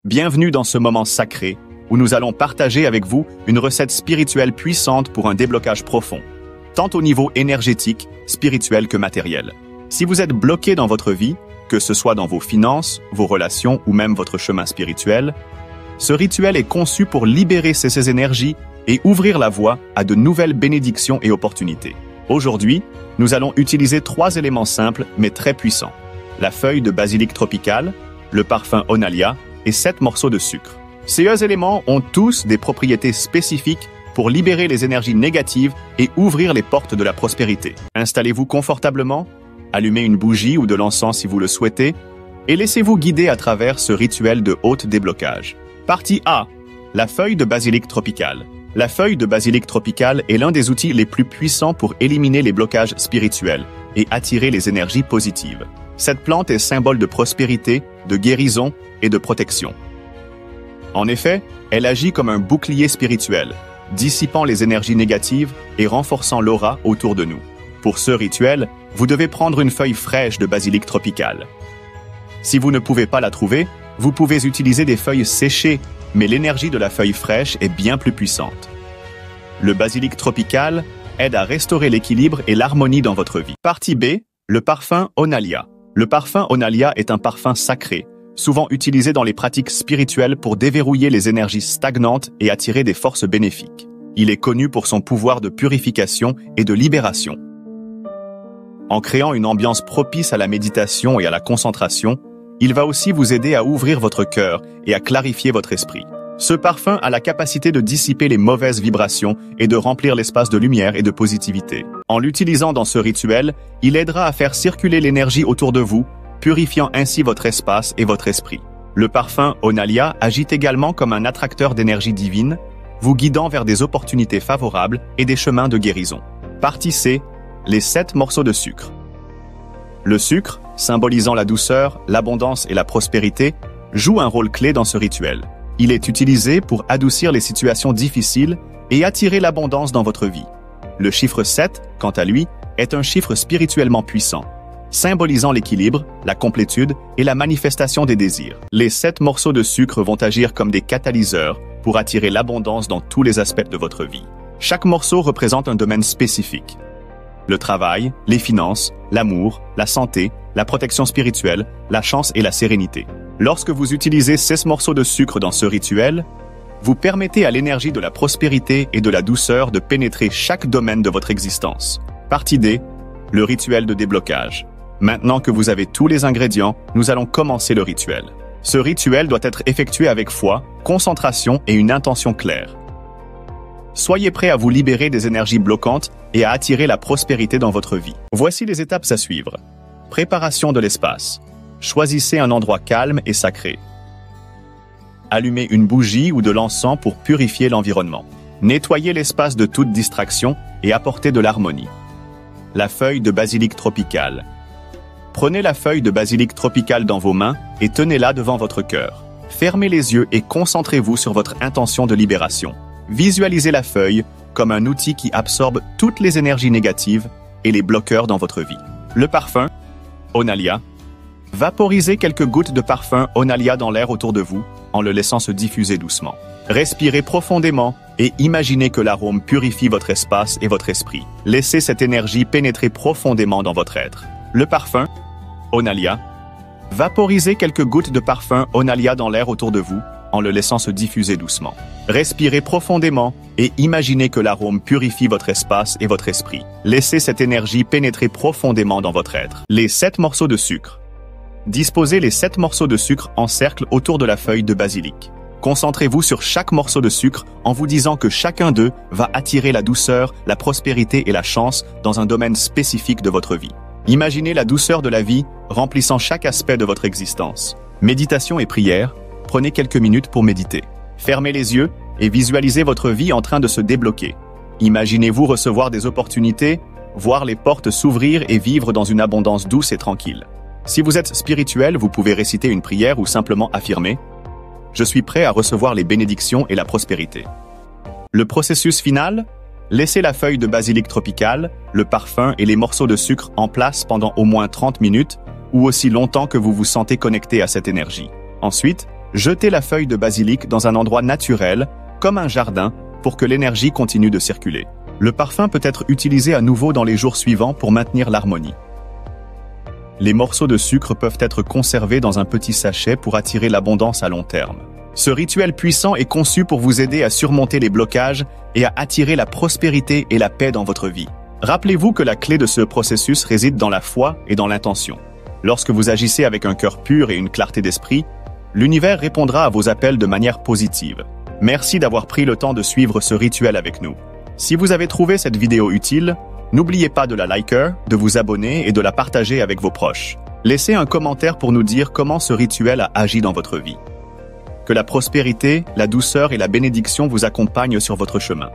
Bienvenue dans ce moment sacré où nous allons partager avec vous une recette spirituelle puissante pour un déblocage profond, tant au niveau énergétique, spirituel que matériel. Si vous êtes bloqué dans votre vie, que ce soit dans vos finances, vos relations ou même votre chemin spirituel, ce rituel est conçu pour libérer ces énergies et ouvrir la voie à de nouvelles bénédictions et opportunités. Aujourd'hui, nous allons utiliser 3 éléments simples mais très puissants. La feuille de basilic tropical, le parfum Onalia et 7 morceaux de sucre. Ces éléments ont tous des propriétés spécifiques pour libérer les énergies négatives et ouvrir les portes de la prospérité. Installez-vous confortablement, allumez une bougie ou de l'encens si vous le souhaitez, et laissez-vous guider à travers ce rituel de haute déblocage. Partie A. La feuille de basilic tropical. La feuille de basilic tropical est l'un des outils les plus puissants pour éliminer les blocages spirituels et attirer les énergies positives. Cette plante est symbole de prospérité, de guérison et de protection. En effet, elle agit comme un bouclier spirituel, dissipant les énergies négatives et renforçant l'aura autour de nous. Pour ce rituel, vous devez prendre une feuille fraîche de basilic tropical. Si vous ne pouvez pas la trouver, vous pouvez utiliser des feuilles séchées, mais l'énergie de la feuille fraîche est bien plus puissante. Le basilic tropical aide à restaurer l'équilibre et l'harmonie dans votre vie. Partie B. Le parfum Onalia. Le parfum Onalia est un parfum sacré, souvent utilisé dans les pratiques spirituelles pour déverrouiller les énergies stagnantes et attirer des forces bénéfiques. Il est connu pour son pouvoir de purification et de libération. En créant une ambiance propice à la méditation et à la concentration, il va aussi vous aider à ouvrir votre cœur et à clarifier votre esprit. Ce parfum a la capacité de dissiper les mauvaises vibrations et de remplir l'espace de lumière et de positivité. En l'utilisant dans ce rituel, il aidera à faire circuler l'énergie autour de vous, purifiant ainsi votre espace et votre esprit. Le parfum Onalia agit également comme un attracteur d'énergie divine, vous guidant vers des opportunités favorables et des chemins de guérison. Partie C. Les 7 morceaux de sucre. Le sucre, symbolisant la douceur, l'abondance et la prospérité, joue un rôle clé dans ce rituel. Il est utilisé pour adoucir les situations difficiles et attirer l'abondance dans votre vie. Le chiffre 7, quant à lui, est un chiffre spirituellement puissant, symbolisant l'équilibre, la complétude et la manifestation des désirs. Les 7 morceaux de sucre vont agir comme des catalyseurs pour attirer l'abondance dans tous les aspects de votre vie. Chaque morceau représente un domaine spécifique. Le travail, les finances, l'amour, la santé, la protection spirituelle, la chance et la sérénité. Lorsque vous utilisez 6 morceaux de sucre dans ce rituel, vous permettez à l'énergie de la prospérité et de la douceur de pénétrer chaque domaine de votre existence. Partie D. Le rituel de déblocage. Maintenant que vous avez tous les ingrédients, nous allons commencer le rituel. Ce rituel doit être effectué avec foi, concentration et une intention claire. Soyez prêts à vous libérer des énergies bloquantes et à attirer la prospérité dans votre vie. Voici les étapes à suivre. Préparation de l'espace. Choisissez un endroit calme et sacré. Allumez une bougie ou de l'encens pour purifier l'environnement. Nettoyez l'espace de toute distraction et apportez de l'harmonie. La feuille de basilic tropical. Prenez la feuille de basilic tropical dans vos mains et tenez-la devant votre cœur. Fermez les yeux et concentrez-vous sur votre intention de libération. Visualisez la feuille comme un outil qui absorbe toutes les énergies négatives et les bloqueurs dans votre vie. Le parfum Onalia. Vaporisez quelques gouttes de parfum Onalia dans l'air autour de vous en le laissant se diffuser doucement. Respirez profondément et imaginez que l'arôme purifie votre espace et votre esprit. Laissez cette énergie pénétrer profondément dans votre être. Le parfum Onalia. Vaporisez quelques gouttes de parfum Onalia dans l'air autour de vous en le laissant se diffuser doucement. Respirez profondément et imaginez que l'arôme purifie votre espace et votre esprit. Laissez cette énergie pénétrer profondément dans votre être. Les 7 morceaux de sucre. Disposez les 7 morceaux de sucre en cercle autour de la feuille de basilic. Concentrez-vous sur chaque morceau de sucre en vous disant que chacun d'eux va attirer la douceur, la prospérité et la chance dans un domaine spécifique de votre vie. Imaginez la douceur de la vie remplissant chaque aspect de votre existence. Méditation et prière. Prenez quelques minutes pour méditer. Fermez les yeux et visualisez votre vie en train de se débloquer. Imaginez-vous recevoir des opportunités, voir les portes s'ouvrir et vivre dans une abondance douce et tranquille. Si vous êtes spirituel, vous pouvez réciter une prière ou simplement affirmer « Je suis prêt à recevoir les bénédictions et la prospérité ». Le processus final, laissez la feuille de basilic tropical, le parfum et les morceaux de sucre en place pendant au moins 30 minutes ou aussi longtemps que vous vous sentez connecté à cette énergie. Ensuite, Jetez la feuille de basilic dans un endroit naturel, comme un jardin, pour que l'énergie continue de circuler. Le parfum peut être utilisé à nouveau dans les jours suivants pour maintenir l'harmonie. Les morceaux de sucre peuvent être conservés dans un petit sachet pour attirer l'abondance à long terme. Ce rituel puissant est conçu pour vous aider à surmonter les blocages et à attirer la prospérité et la paix dans votre vie. Rappelez-vous que la clé de ce processus réside dans la foi et dans l'intention. Lorsque vous agissez avec un cœur pur et une clarté d'esprit, l'univers répondra à vos appels de manière positive. Merci d'avoir pris le temps de suivre ce rituel avec nous. Si vous avez trouvé cette vidéo utile, n'oubliez pas de la liker, de vous abonner et de la partager avec vos proches. Laissez un commentaire pour nous dire comment ce rituel a agi dans votre vie. Que la prospérité, la douceur et la bénédiction vous accompagnent sur votre chemin.